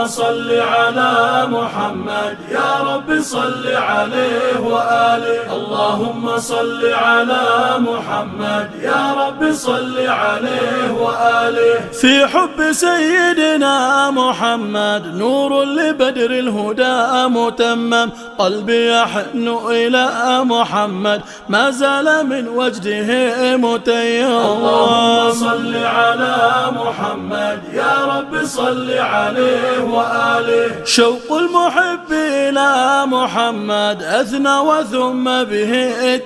صل على محمد يا رب صل عليه وآله. اللهم صل على محمد يا رب صل عليه وآله. في حب سيدنا محمد نور لبدر الهدى متمم، قلبي يحن إلى محمد ما زال من وجده متيم. اللهم صل على محمد يا رب صل عليه وآله. شوق المحب إلى محمد أثنى وثم به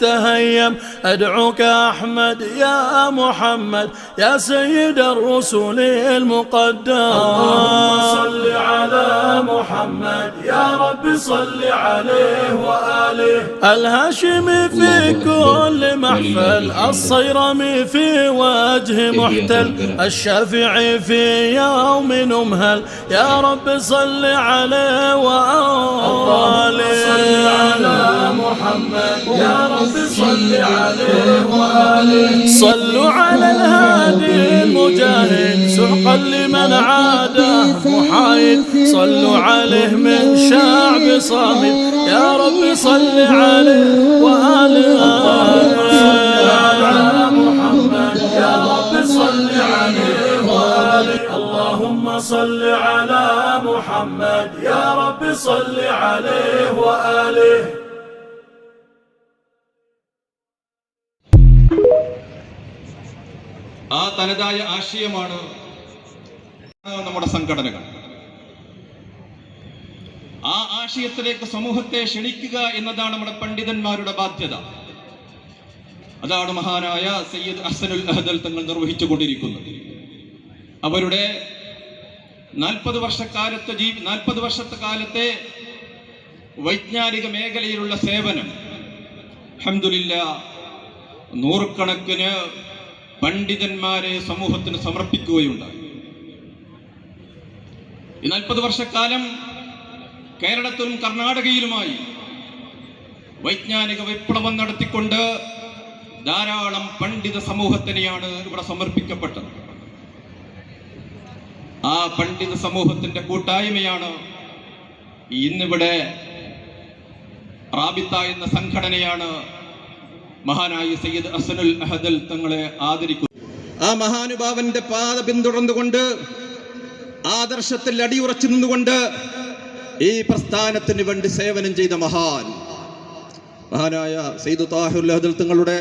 تهيم، أدعوك أحمد يا محمد يا سيد الرسل المقدم. اللهم صل على محمد يا رب صل عليه وآله. الهاشمي في كل محفل، الصيرمي في وجه محتل، الشافعي في يوم نمهل يا رب صل عليه وآله. صل على محمد يا رب صل عليه وآله. صلوا على الهادي المجاهد سحقا لمن عاده محايد، صلوا عليه من شعب صامت يا رب صل عليه وآله. صل على محمد يا رب صل عليه وآله. اللهم صل على محمد يا رب صل عليه وآله. ആ തനതായ ആശയമാണ് നമ്മുടെ സംഘടനകൾ. ആ ആശയത്തിലേക്ക് സമൂഹത്തെ ക്ഷണിക്കുക എന്നതാണ് നമ്മുടെ പണ്ഡിതന്മാരുടെ ബാധ്യത. അതാണ് മഹാനായ സയ്യിദ് അഹ്സനുൽ അഹ്ദൽ തങ്ങൾ നിർവഹിച്ചുകൊണ്ടിരിക്കുന്നത്. അവരുടെ 40 വർഷത്തെ കാലത്തെ വൈജ്ഞാനിക മേഖലയിലുള്ള സേവനം അൽഹംദുലില്ലാഹ് നൂറുകണക്കിന് പണ്ഡിതന്മാരെ സമൂഹത്തിന് സമർപ്പിക്കുകയുണ്ടായി. ഈ 40 വർഷക്കാലം കേരളത്തിലും കർണാടകയിലുമായി വൈജ്ഞാനിക വിപ്ലവം നടത്തിക്കൊണ്ട് ധാരാളം പണ്ഡിത സമൂഹത്തിനെയാണ് ഇവിടെ സമർപ്പിക്കപ്പെട്ടത്. ആ പണ്ഡിത സമൂഹത്തിന്റെ കൂട്ടായ്മയാണ് ഇന്നിവിടെ റാബിത്ത എന്ന സംഘടനയാണ് മഹാനായ സയ്യിദ് അഹ്സനുൽ അഹ്ദൽ തങ്ങളെ ആദരിക്കുന്നു. ആ മഹാനുഭാവന്റെ പാത പിന്തുടർന്നുകൊണ്ട് ആദർശത്തിൽ അടിയുറച്ചു നിന്നുകൊണ്ട് ഈ പ്രസ്ഥാനത്തിന് വേണ്ടി സേവനം ചെയ്ത മഹാനായ സയ്യിദ് താഹിറുൽ അഹ്ദൽ തങ്ങളുടെ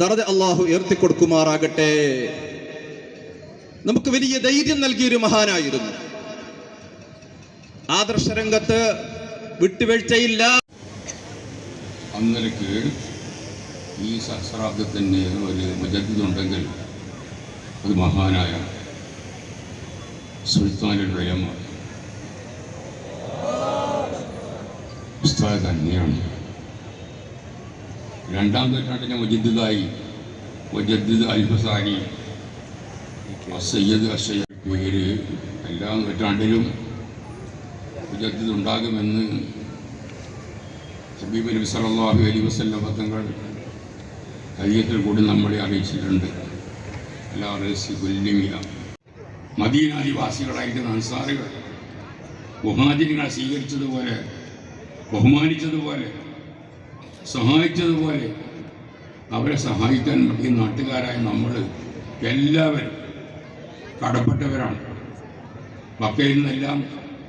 ദറജ അല്ലാഹു ഉയർത്തിക്കൊടുക്കുമാറാകട്ടെ. നമുക്ക് വലിയ ധൈര്യം നൽകിയൊരു മഹാനായിരുന്നു. ആദർശരംഗത്ത് വിട്ടുവീഴ്ചയില്ല. അന്നരക്ക് ഈ സഹസ്രാബ്ദത്തിന് ഒരു മുജദ്ദിദുണ്ടെങ്കിൽ അത് മഹാനായ സുൽത്താനുൽ ഉലമ ഉസ്താദ് തന്നെയാണ്. 2-ാം നൂറ്റാണ്ടിലെ മുജദ്ദിദായി മുജദ്ദിദ് അൽഫസാനി സയ്യിദ് അശ്ശയ്യ പേര് എല്ലാ നൂറ്റാണ്ടിലും മുജദ്ദിദ് ഉണ്ടാകുമെന്ന് ഹബീബ് നബി സല്ലല്ലാഹു അലൈഹി വസല്ലം തങ്ങൾ ഹദീസിൽ കൂടി നമ്മളെ അറിയിച്ചിട്ടുണ്ട്. അല്ലാ റസി കുല്ലിമിയ മദീന നിവാസികളായിരുന്ന അൻസാറുകൾ മുഹാജിറുകളെ സ്വീകരിച്ചതുപോലെ, ബഹുമാനിച്ചതുപോലെ, സഹായിച്ചതുപോലെ അവരെ സഹായിക്കാൻ വേണ്ടി നാട്ടുകാരായ നമ്മൾ എല്ലാവരും കടപ്പെട്ടവരാണ്. മക്കയിൽ നിന്നെല്ലാം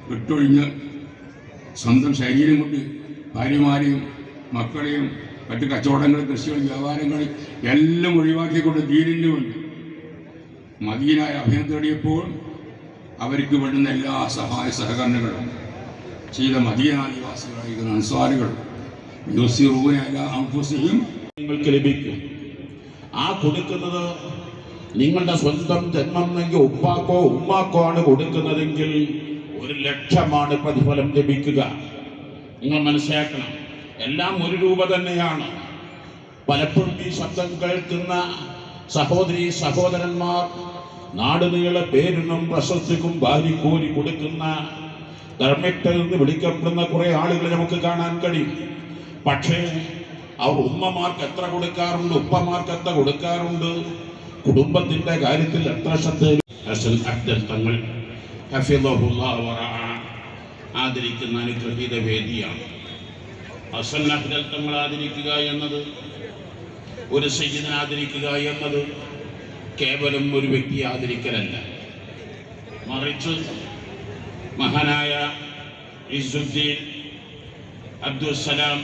വിട്ടൊഴിഞ്ഞ് സ്വന്തം ശരീരം കൊണ്ട് ഭാര്യമാരെയും മക്കളെയും മറ്റ് കച്ചവടങ്ങൾ, കൃഷികൾ, വ്യാപാരങ്ങൾ എല്ലാം ഒഴിവാക്കിക്കൊണ്ട് ദീനിന് വേണ്ടി മദീനയിൽ അഭയം തേടിയപ്പോൾ അവർക്ക് വേണ്ടുന്ന എല്ലാ സഹായ സഹകരണങ്ങളും ചെയ്ത മദീന നിവാസികളായിരിക്കുന്ന അൻസാറുകൾ നിങ്ങൾക്ക് ലഭിക്കും. ആ കൊടുക്കുന്നത് നിങ്ങളുടെ സ്വന്തം ജന്മം എങ്കിൽ ഉപ്പാക്കോ ഉമ്മാക്കോ ആണ് കൊടുക്കുന്നതെങ്കിൽ 1,00,000 പ്രതിഫലം ലഭിക്കുക. നിങ്ങൾ മനസ്സിലാക്കണം, എല്ലാം 1 രൂപ തന്നെയാണ്. പലപ്പോഴും ഈ ശബ്ദം കേൾക്കുന്ന സഹോദരി സഹോദരന്മാർ നാടുനീളെ പേരിനും പ്രശസ്തിക്കും വാരിക്കോരി കൊടുക്കുന്ന ധർമ്മിക്തർ എന്ന് വിളിക്കപ്പെടുന്ന കുറെ ആളുകളെ നമുക്ക് കാണാൻ കഴിയും. പക്ഷേ അവർ ഉമ്മമാർക്ക് എത്ര കൊടുക്കാറുണ്ട്, ഉപ്പമാർക്ക് എത്ര കൊടുക്കാറുണ്ട്, കുടുംബത്തിന്റെ കാര്യത്തിൽ എത്ര ശ്രദ്ധ തങ്ങൾ ഹഫിളഹുല്ലാഹു വറഅ ആദരിക്കുന്ന അനുഗ്രഹീത വേദിയാണ്. ഹസൻ അഹ്ദൽ തങ്ങൾ ആദരിക്കുക എന്നത്, ഒരു സയ്യിദിനെ ആദരിക്കുക എന്നത് കേവലം ഒരു വ്യക്തിയെ ആദരിക്കലല്ല, മറിച്ച് മഹാനായ ഇസ്സുദ്ദീൻ അബ്ദുസ്സലാം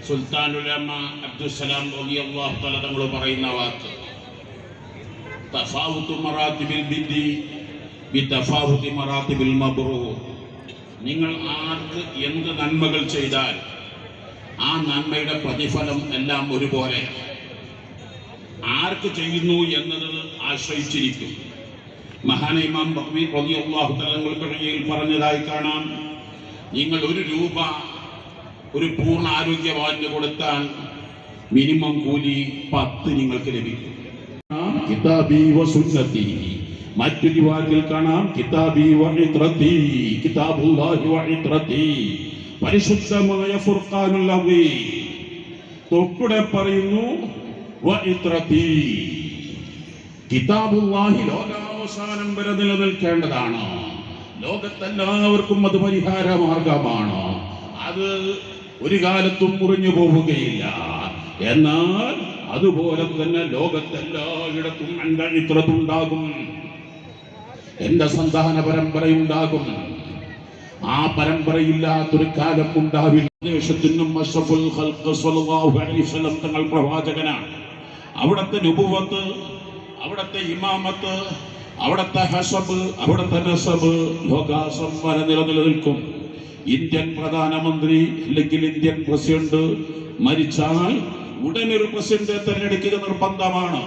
സുൽത്താനുലമ അബ്ദുസ്സലാം റളിയല്ലാഹു തആല തങ്ങൾ പറയുന്ന വാക്ക്, തഫാവുതു മറാത്തിബിൽ ബിദ്ദി ബിതഫാവുതി മറാത്തിബിൽ മബ്റൂർ. നിങ്ങൾ ആർക്ക് എന്ത് നന്മകൾ ചെയ്താൽ ആ നന്മയുടെ പ്രതിഫലം എല്ലാം ഒരുപോലെ. ആർക്ക് ചെയ്യുന്നു എന്നത് ആശ്രയിച്ചിരിക്കും. മഹാന ഇമാം ബഖവി റളിയല്ലാഹു തആല തങ്ങൾ പറഞ്ഞതായി കാണാം, നിങ്ങൾ 1 രൂപ ഒരു പൂർണ്ണ ആരോഗ്യവാന് കൊടുത്താൽ മിനിമം കൂലി 10 നിങ്ങൾക്ക് ലഭിക്കും. കിതാബി വ സുന്നതി, മറ്റൊരു വാക്കിൽ കാണാം കിതാബി വ ഇത്രതി, കിതാബുല്ലാഹി വ ഇത്രതി, പരിശുദ്ധമായ ഫുർഖാനുൽ അവീം. തൊട്ടുടെ പറയുന്നു വ ഇത്രതി, കിതാബുല്ലാഹി ലോകാവസാനം വരെ നിലനിൽക്കേണ്ടതാണ്. ലോകത്തെല്ലാവർക്കും അത് പരിഹാര മാർഗമാണ്. അത് ഒരു കാലത്തും മുറിഞ്ഞു പോവുകയില്ല. എന്നാൽ അതുപോലെ തന്നെ ലോകത്തെല്ലായിടത്തും എൻ്റെ ഇത്രത്തുണ്ടാകും, എന്റെ സന്താന പരമ്പരയുണ്ടാകും. ആ പരമ്പരയില്ലാത്തൊരു കാലം ഉണ്ടാവില്ല. ദേശത്തിനും അഷ്റഫുൽ ഖൽഖ് സ്വല്ലല്ലാഹു അലൈഹി വസല്ലം തങ്ങൾ പ്രവാചകനാണ്. അവിടുത്തെ നുബുവത്ത്, അവിടുത്തെ ഇമാമത്ത്, അവിടുത്തെ ഹസബ്, അവിടുത്തെ നസബ് ലോകാസം വരെ നിലനിൽക്കും. ഇന്ത്യൻ പ്രധാനമന്ത്രി അല്ലെങ്കിൽ ഇന്ത്യൻ പ്രസിഡന്റ് മരിച്ചാൽ ഉടനൊരു പ്രസിഡന്റെ തെരഞ്ഞെടുക്കുക നിർബന്ധമാണ്,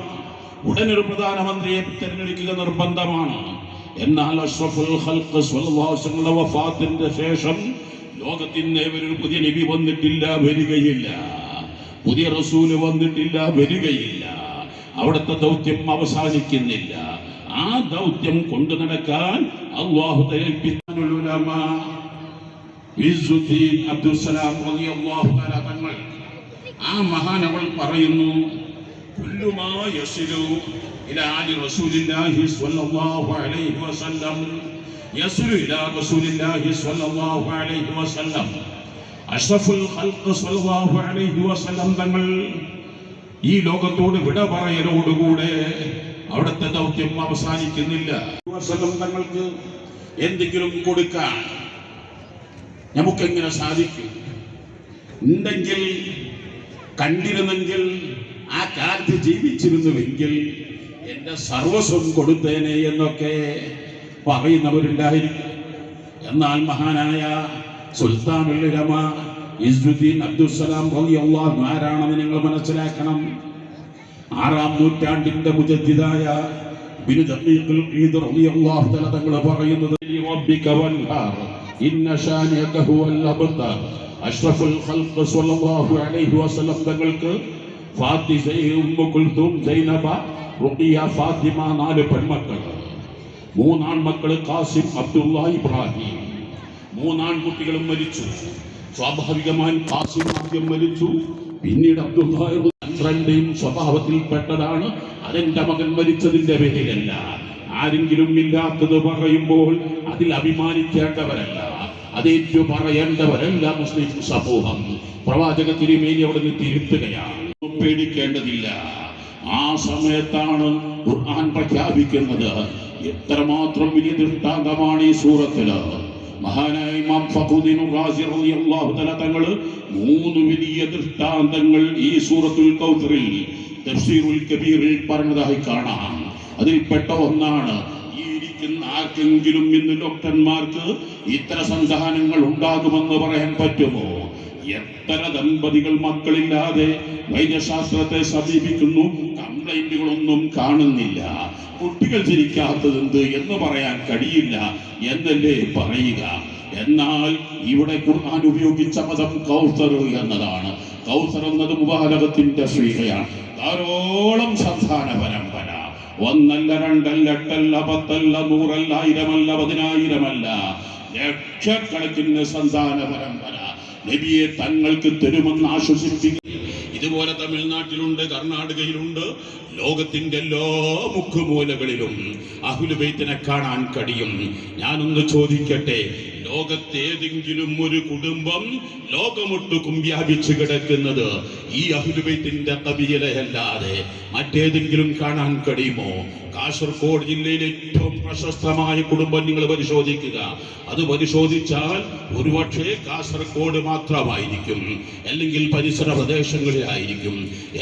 ഉടനൊരു പ്രധാനമന്ത്രിയെ തെരഞ്ഞെടുക്കുക നിർബന്ധമാണ്. എന്നാൽ അഷ്റഫുൽ ഖൽഖ് സ്വല്ലല്ലാഹു അലൈഹി വസല്ലം വഫാത്തിന്റെ ശേഷം ലോകത്തിന് ഒരു പുതിയ നബി വന്നിട്ടില്ല, വരികയില്ല. പുതിയ റസൂല് വന്നിട്ടില്ല, വരികയില്ല. അവിടുത്തെ ദൗത്യം അവസാനിക്കുന്നില്ല. ആ ദൗത്യം കൊണ്ടു നടക്കാൻ അല്ലാഹു തആല ഇസ്സുദ്ദീൻ അബ്ദുസ്സലാം റളിയല്ലാഹു തആല തങ്ങൾ, ആ മഹാനവൾ പറയുന്നു, കുല്ലു മാ യസിലു ഇലാ ആലി റസൂലില്ലാഹി സ്വല്ലല്ലാഹു അലൈഹി വസല്ലം യസിലു ഇലാ റസൂലില്ലാഹി സ്വല്ലല്ലാഹു അലൈഹി വസല്ലം. അഷ്റഫുൽ ഖൽഖ് സ്വല്ലല്ലാഹു അലൈഹി വസല്ലം തങ്ങൾ ഈ ലോകത്തോട് വിട പറയലോടുകൂടെ അവിടുത്തെ ദൗത്യം അവസാനിക്കുന്നില്ല. വസല്ലം തങ്ങൾക്ക് എന്തെങ്കിലും കൊടുക്കാൻ നമുക്കെങ്ങനെ സാധിക്കും? ഉണ്ടെങ്കിൽ, കണ്ടിരുന്നെങ്കിൽ, ആ കാലത്ത് ജീവിച്ചിരുന്നുവെങ്കിൽ എന്റെ സർവസ്വം കൊടുത്തേനെ എന്നൊക്കെ പറയുന്നവരുണ്ടായിരിക്കും. എന്നാൽ മഹാനായ സുൽത്താനുൽ ഉലമ ഇസ്സുദ്ദീൻ അബ്ദുസ്സലാം റളിയല്ലാഹു അൻഹു ആരാണെന്ന് നിങ്ങൾ മനസ്സിലാക്കണം. 6-ാം നൂറ്റാണ്ടിന്റെ മുജദ്ദിദായ ഇബ്നു ദഖീഖുൽ ഈദ് റളിയല്ലാഹു തആല തങ്ങൾ പറയുന്നത്, റബ്ബിക വൻഹാർ ഇന്ന ഷാനിഅക ഹുവൽ അബ്തർ. അഷ്റഫുൽ ഖൽഖ് സ്വല്ലല്ലാഹു അലൈഹി വസല്ലം തങ്ങൾക്ക് ഫാത്തിമ, ഉമ്മു കുൽഥൂം, സൈനബ, റുഖിയ, ഫാത്തിമ 4 പെൺമക്കൾ, 3 ആൺമക്കൾ ഖാസിം, അബ്ദുള്ള, ഇബ്രാഹിം. 3 ആൺകുട്ടികളും മരിച്ചു. സ്വാഭാവികമായി ഖാസിം ആദ്യം മരിച്ചു, പിന്നീട് അബ്ദുള്ള. 12യും സ്വഭാവത്തിൽപ്പെട്ടതാണ്. അതെന്റെ മകൻ മരിച്ചതിന്റെ പേരിലല്ല. ആരെങ്കിലും ഇല്ലാത്തത് പറയുമ്പോൾ അതിൽ അഭിമാനിക്കേണ്ടവരല്ല, അതേറ്റു പറയേണ്ടവരല്ല മുസ്ലിം സമൂഹം. പ്രവാചക തിരുമേനി അവിടെ നിന്ന് തിരുത്തുകയാണ്. പേടിക്കേണ്ടതില്ല. ആ സമയത്താണ് ഖുർആൻ പ്രഖ്യാപിക്കുന്നത്. എത്രമാത്രം വലിയ ദൃഷ്ടാന്തമാണ് ഈ സൂറത്തില്. മഹാനായ ഇമാം ഫഖ്റുദ്ദീൻ റാസി റളിയല്ലാഹു തആല തങ്ങൾ 3 വലിയ ദൃഷ്ടാന്തങ്ങൾ ഈ സൂറത്തുൽ കൗസറിൽ തഫ്സീറുൽ കബീറിൽ പറഞ്ഞതായി കാണാം. അതിൽപ്പെട്ട ഒന്നാണ്, ഈ ഇരിക്കുന്ന ആർക്കെങ്കിലും ഇന്ന് ഡോക്ടർമാർക്ക് ഇത്ര സന്താനങ്ങൾ ഉണ്ടാകുമെന്ന് പറയാൻ പറ്റുമോ? എത്ര ദമ്പതികൾ മക്കളില്ലാതെ വൈദ്യശാസ്ത്രത്തെ സമീപിക്കുന്നു, കംപ്ലൈന്റുകളൊന്നും കാണുന്നില്ല. കുട്ടികൾ ജനിക്കാത്തതെന്ത് എന്ന് പറയാൻ കഴിയില്ല എന്നല്ലേ പറയുക. എന്നാൽ ഇവിടെ ഖുർആൻ ഉപയോഗിച്ച പദം കൗസർ എന്നതാണ്. കൗസർ എന്നത് മുബാലഗത്തിന്റെ ശ്രീകയാണ്. ധാരാളം സന്താന പരമ്പര, 1 അല്ല 2 അല്ല 8 അല്ല 10 അല്ല 100 അല്ല 1000 അല്ല 10000 അല്ല, ലക്ഷക്കണക്കിന് സന്താന പരമ്പര നബിയെ തങ്ങൾക്ക് തരുമെന്ന് ആശ്വസിപ്പിക്കുക. ഇതുപോലെ തമിഴ്നാട്ടിലുണ്ട്, കർണാടകയിലുണ്ട്. ലോകത്തിന്റെ എല്ലാ മുക്കുമൂലകളിലും അഹ്ലുൽ ബൈത്തിനെ കാണാൻ കഴിയും. ഞാനൊന്ന് ചോദിക്കട്ടെ, ലോകത്തേതെങ്കിലും ഒരു കുടുംബം ലോകമൊട്ടുക്കും വ്യാപിച്ചു കിടക്കുന്നത് ഈ അഹ്ലുൽ ബൈത്തിന്റെ ഖബീലയല്ലാതെ മറ്റേതെങ്കിലും കാണാൻ കഴിയുമോ? കാസർഗോഡ് ജില്ലയിലെ ഏറ്റവും പ്രശസ്തമായ കുടുംബം നിങ്ങൾ പരിശോധിക്കുക. അത് പരിശോധിച്ചാൽ ഒരുപക്ഷെ കാസർഗോഡ് മാത്രമായിരിക്കും, അല്ലെങ്കിൽ പരിസര പ്രദേശങ്ങളിലായിരിക്കും.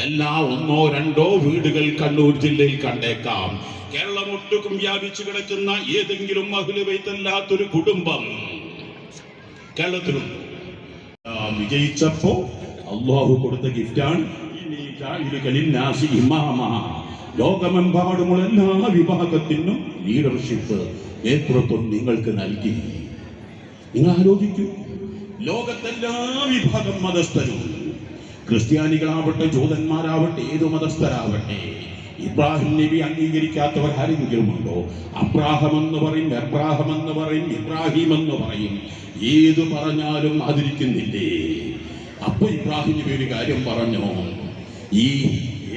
എല്ലാ 1-2 വീടുകൾ കണ്ണൂർ ജില്ലയിൽ കണ്ടേക്കാം. കേരളമൊട്ടുക്കും വ്യാപിച്ചു കിടക്കുന്ന ഏതെങ്കിലും അഹ്ലുൽ ബൈത്തല്ലാത്തൊരു കുടുംബം കേരളത്തിലുണ്ട്. വിജയിച്ചപ്പോ അള്ളാഹു കൊടുത്ത ഗിഫ്റ്റാണ് ലോകമെമ്പാടുമുള്ള എല്ലാ വിഭാഗത്തിനും ലീഡർഷിപ്പ്, നേതൃത്വം നിങ്ങൾക്ക് നൽകി. നിങ്ങൾ ആലോചിക്കൂ, ലോകത്തെല്ലാ വിഭാഗം മതസ്ഥരും, ക്രിസ്ത്യാനികളാവട്ടെ, ജൂതന്മാരാവട്ടെ, ഏതു മതസ്ഥരാവട്ടെ, ഇബ്രാഹിം നബി അംഗീകരിക്കാത്തവർ ആരെങ്കിലുമുണ്ടോ? അബ്രാഹം എന്ന് പറയും, എബ്രാഹിം എന്ന് പറയും, ഇബ്രാഹിം എന്ന് പറയും, ഏതു പറഞ്ഞാലും ആദരിക്കുന്നില്ലേ? അപ്പൊ ഇബ്രാഹിം നബി ഒരു കാര്യം പറഞ്ഞു, ഈ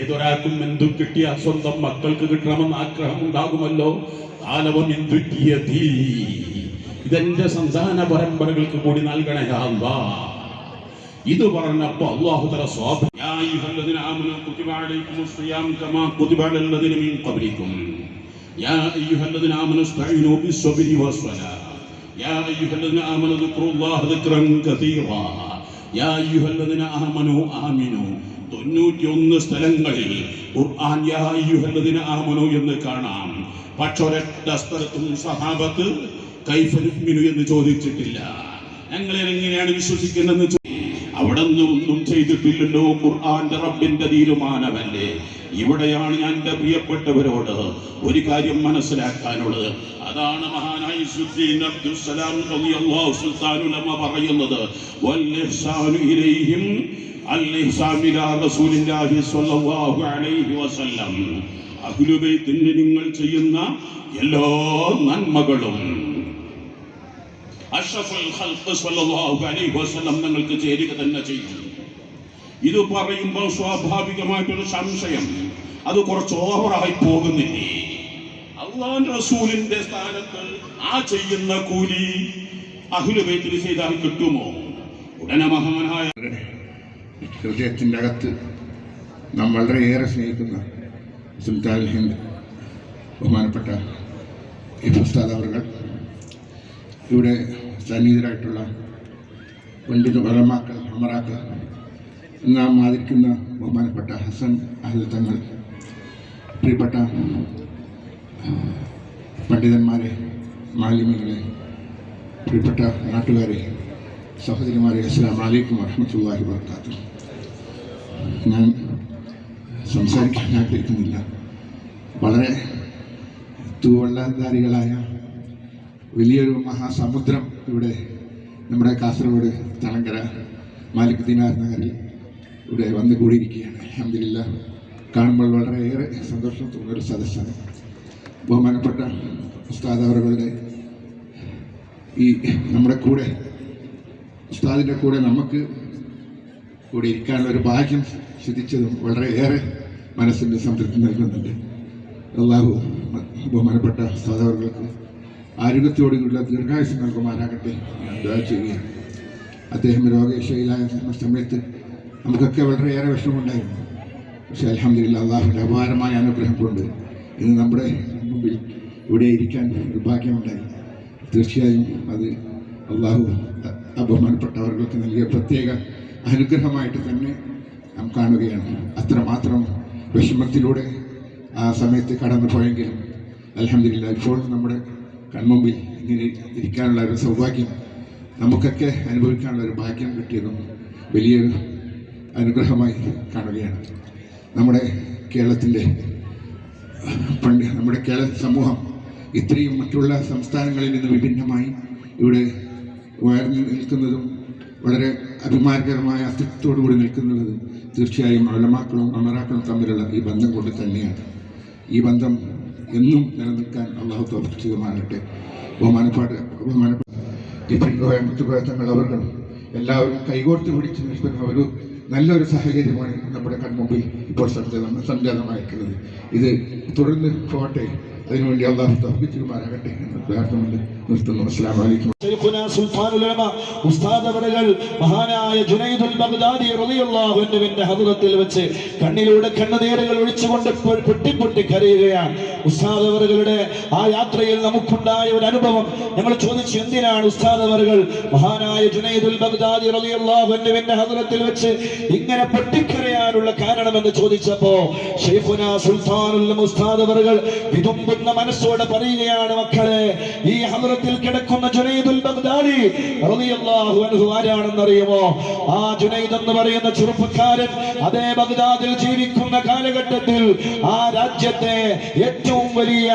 ഏതൊരാൾക്കും എന്തു കിട്ടിയ സ്വന്തം മക്കൾക്ക് കിട്ടണമെന്ന് ആഗ്രഹം ഉണ്ടാകുമല്ലോ. ആലവം എന്തു തീ, ഇതെന്റെ സന്താന പരമ്പരകൾക്ക് കൂടി നൽകണേ അല്ലാഹ്. ഇത് പറഞ്ഞപ്പോ അല്ലാഹു തആല സ്വാബ് യാ അയ്യുഹല്ലദീന ആമനൂ കുതിബ അലൈക്കുമുസ് സിയാം കമാ കുതിബ അലല്ലദീന മിൻ ഖബ്ലിക്കും യാ അയ്യുഹല്ലദീന ആമനൂ ഇസ്തഈനൂ ബിസ്സബ്രി വസ്സലാ യാ അയ്യുഹല്ലദീന ആമനൂ ദിക്റുല്ലാഹ ദിക്റൻ കസീറാ യാ അയ്യുഹല്ലദീന ആമനൂ ആമിനൂ. 91 സ്ഥലങ്ങളിൽ ഖുർആൻ യാ അയ്യുഹല്ലദീന ആമനൂ എന്ന് കാണാം. പക്ഷേ ഒരൊറ്റ സ്ഥലത്തും സഹാബത്ത് കൈഫ നുഅ്മിനു എന്ന് ചോദിച്ചിട്ടില്ല. ഞങ്ങൾ എങ്ങനെയാണ് വിശ്വസിക്കുന്നതെന്ന് അവിടെ ഒന്നും ചെയ്തിട്ടില്ലല്ലോ. ഖുർആന്റെ റബ്ബിന്റെ തീരുമാനമല്ലേ. ഇവിടെയാണ് ഞാൻ എൻ്റെ പ്രിയപ്പെട്ടവരോട് ഒരു കാര്യം മനസ്സിലാക്കാനുള്ളത്. അതാണ് മഹാനായ ഇസ്മുദ്ദീൻ അബ്ദുസ്സലാം റളിയല്ലാഹു സുൽത്താനുൽ ഉലമ പറയുന്നത്, വൽ ഇഹ്സാനു ഇലൈഹിം അൽ ഇഹ്സാൻ ഇലാ റസൂലില്ലാഹി സ്വല്ലല്ലാഹു അലൈഹി വസല്ലം. അഹ്ലുൽ ബൈത്തിന് നിങ്ങൾ ചെയ്യുന്ന എല്ലാ നന്മകളും അഷ്റഫുൽ ഖൽഖ് സ്വല്ലല്ലാഹു അലൈഹി വസല്ലം നിങ്ങൾക്ക് ചേരുക തന്നെ ചെയ്യും. ഇത് പറയുമ്പോൾ സ്വാഭാവികമായിട്ടൊരു സംശയം, അത് കുറച്ച് ഓവറായി പോകുന്നില്ലേ? അല്ലാഹുവിന്റെ റസൂലിന്റെ സ്ഥാനത്ത് ആ ചെയ്യുന്ന കൂലി അഹ്ലുൽ ബൈത്തിൽ ചെയ്താൽ കിട്ടുമോ? ഉടനെ മഹാനായ ഹൃദയത്തിൻ്റെ അകത്ത് നാം വളരെയേറെ സ്നേഹിക്കുന്ന സുൽത്താനുൽ ഹിന്ദ് ബഹുമാനപ്പെട്ട ഉസ്താദ് അവർ, ഇവിടെ സന്നിഹിതരായിട്ടുള്ള പണ്ഡിത ഉലമാക്കൾ, ഉമറാക്കൾ, നാം ആദരിക്കുന്ന ബഹുമാനപ്പെട്ട ഹസൻ അഹ്ലൽ തങ്ങൾ, പ്രിയപ്പെട്ട പണ്ഡിതന്മാരെ, മാലിന്യങ്ങളെ, പ്രിയപ്പെട്ട നാട്ടുകാരെ, സഹോദരിമാരെ, അസ്സലാമു അലൈക്കും വറഹ്മത്തുള്ളാഹി വബറകാതുഹു. ഞാൻ സംസാരിക്കാൻ ആഗ്രഹിക്കുന്നില്ല. വളരെ തൂവള്ളധാരികളായ വലിയൊരു മഹാസമുദ്രം ഇവിടെ നമ്മുടെ കാസർഗോഡ് തളങ്കര മാലിക് ദിനാർ നഗറിൽ ഇവിടെ വന്നു കൂടിയിരിക്കുകയാണ്. അൽഹംദുലില്ലാഹ്, കാണുമ്പോൾ വളരെയേറെ സന്തോഷം തോന്നുന്നൊരു സദസ്സാണ്. ബഹുമാനപ്പെട്ട ഉസ്താദ് അവരുടെ ഈ നമ്മുടെ കൂടെ, ഉസ്താദിൻ്റെ കൂടെ നമുക്ക് കൂടെ ഇരിക്കാനുള്ള ഒരു ഭാഗ്യം സിദ്ധിച്ചതും വളരെയേറെ മനസ്സിൻ്റെ സംതൃപ്തി നൽകുന്നുണ്ട്. അല്ലാഹു ബഹുമാനപ്പെട്ട ഉസ്താദ് അവർക്ക് ആരോഗ്യത്തോടുകൂടിയുള്ള ദീർഘായുസ് നൽകുമാറാകട്ടെ ഞാൻ ദുആ ചെയ്യുകയാണ്. അദ്ദേഹം രോഗശൈലിയായ സമയത്ത് നമുക്കൊക്കെ വളരെയേറെ വിഷമമുണ്ടായിരുന്നു. പക്ഷേ അൽഹംദുലില്ലാഹ്, അല്ലാഹുവിൻ്റെ അപാരമായ അനുഗ്രഹം കൊണ്ട് ഇന്ന് നമ്മുടെ മുമ്പിൽ ഇവിടെ ഇരിക്കാൻ ഒരു ഭാഗ്യമുണ്ടായി. തീർച്ചയായും അത് അല്ലാഹു ബഹുമാനപ്പെട്ടവർക്ക് നൽകിയ പ്രത്യേക അനുഗ്രഹമായിട്ട് തന്നെ നാം കാണുകയാണ്. അത്രമാത്രം വിഷമത്തിലൂടെ ആ സമയത്ത് കടന്നു പോയെങ്കിലും അൽഹംദുലില്ലാഹ് ഇപ്പോൾ നമ്മുടെ കൺമുമ്പിൽ ഇങ്ങനെ ഇരിക്കാനുള്ള ഒരു സൗഭാഗ്യം, നമുക്കൊക്കെ അനുഭവിക്കാനുള്ള ഒരു ഭാഗ്യം കിട്ടിയതും വലിയൊരു അനുഗ്രഹമായി കാണുകയാണ്. നമ്മുടെ കേരളത്തിൻ്റെ നമ്മുടെ കേരള സമൂഹം ഇത്രയും മറ്റുള്ള സംസ്ഥാനങ്ങളിൽ നിന്ന് വിഭിന്നമായി ഇവിടെ ഉയർന്നു നിൽക്കുന്നതും വളരെ അഭിമാനകരമായ അസ്തിത്വത്തോടുകൂടി നിൽക്കുന്നതും തീർച്ചയായും ഉലമാക്കളും ഉമറാക്കളും തമ്മിലുള്ള ഈ ബന്ധം കൊണ്ട് തന്നെയാണ്. ഈ ബന്ധം എന്നും നിലനിൽക്കാൻ അല്ലാഹു തൗഫീഖ് ചെയ്യുമാറാകട്ടെ. ബഹുമാനപ്പെട്ട തങ്ങൾ അവർ എല്ലാവരും കൈകോർത്ത് പിടിച്ച് നിൽക്കുന്ന ഒരു നല്ലൊരു സാഹചര്യമാണ് നമ്മുടെ കൺമുമ്പിൽ ഇപ്പോൾ സംജാതമായിട്ടുള്ളത്. ഇത് തുടർന്ന് പോകട്ടെ, അതിനുവേണ്ടി അള്ളാഹു തൗഫീഖ് ചെയ്യുമാറാകട്ടെ എന്ന് പ്രാർത്ഥന നിർത്തുന്നു. അസ്സലാമു അലൈക്കും. സുൽത്താനുൽ ഉലമ ഉസ്താദ് അവറുകൾ മഹാനായ ജുനൈദുൽ ബഗ്ദാദി റളിയല്ലാഹു അൻഹുവിന്റെ ഹദ്റത്തിൽ വെച്ച് കണ്ണിലൂടെ കണ്ണുനീരുകൾ ഒഴിച്ചുകൊണ്ട് പൊട്ടി കരയുകയാണ്. ഉസ്താദ് അവറുകളുടെ ആ യാത്രയിൽ നമുക്കുണ്ടായ ഒരു അനുഭവം ഞങ്ങൾ ചോദിച്ചു, എന്തിനാണ് ഉസ്താദ് അവറുകൾ മഹാനായ ജുനൈദുൽ ബഗ്ദാദി റളിയല്ലാഹു അൻഹുവിന്റെ ഹദ്റത്തിൽ വെച്ച് ഇങ്ങനെ പൊട്ടിക്കരയാനുള്ള കാരണമെന്ന് ചോദിച്ചപ്പോ ശൈഖുനാ സുൽത്താനുൽ ഉലമ ഉസ്താദ് അവറുകൾ വിതുമ്പുന്ന മനസ്സോടെ പറയുകയാണ്, മക്കളെ, ഈ ഹദ്റത്തിൽ കിടക്കുന്ന ജുനൈദുൽ ബഗ്ദാദി റളിയല്ലാഹു അൻഹു ആരാണെന്നറിയുമോ? ആ ജുനൈദ് എന്ന് പറയുന്ന ചെറുപ്പക്കാരൻ അതേ ബഗ്ദാദിൽ ജീവിക്കുന്ന കാലഘട്ടത്തിൽ ആ രാജ്യത്തെ ഏറ്റവും വലിയ